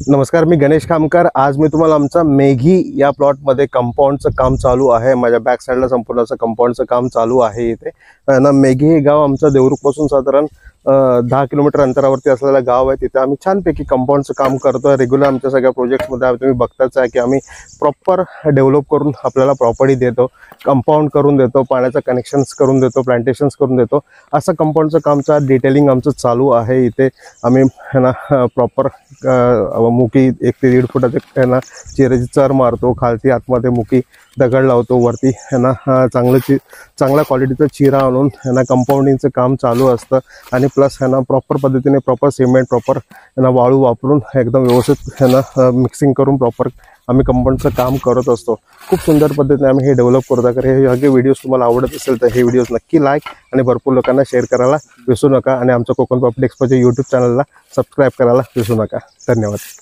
नमस्कार, मी गणेश कामकर। आज मी तुम्हाला आमचा मेघी या प्लॉटमध्ये कंपाऊंडचं काम चालू आहे। माझ्या बॅक साईडला संपूर्ण असं कंपाऊंडचं काम चालू आहे। इथे ना मेघी हे गाव आमचं देवरुखपासून साधारण 10 किलोमीटर अंतरावरती असलेलं गाव आहे। तिथे आम्ही छानपैकी कंपाऊंडचं काम करतोय। रेग्युलर आमच्या सगळ्या प्रोजेक्ट्समध्ये तुम्ही बघताच आहे की आम्ही प्रॉपर डेव्हलप करून आपल्याला प्रॉपर्टी देतो, कंपाऊंड करून देतो, पाण्याचं कनेक्शन्स करून देतो, प्लांटेशन्स करून देतो। असं कंपाऊंडचं कामचं डिटेलिंग आमचं चालू आहे। इथे आम्ही ना प्रॉपर मुकी 1 ते 1.5 फुटाचे ना चिरेची चर मारतो, खालती आतमध्ये मुकी दगड लावतो, वरती ना चांगल्या क्वालिटीचा चिरा आणून ना कंपाऊंडिंगचं काम चालू असतं। आणि प्लस ना प्रॉपर पद्धतीने प्रॉपर सिमेंट, प्रॉपर ना वाळू वापरून एकदम व्यवस्थित ना मिक्सिंग करून प्रॉपर आम्ही कंपाऊंडचं काम करत असतो। खूप सुंदर पद्धतीने आम्ही हे डेव्हलप करतो। तर हे सगळे व्हिडिओज तुम्हाला आवडत असेल तर हे व्हिडिओज नक्की लाईक आणि भरपूर लोकांना शेअर करायला विसरू नका। आणि आमच्या कोकण प्रॉपर्टी एक्सपर्टच्या यूट्यूब चॅनलला सबस्क्राईब करायला विसरू नका। धन्यवाद।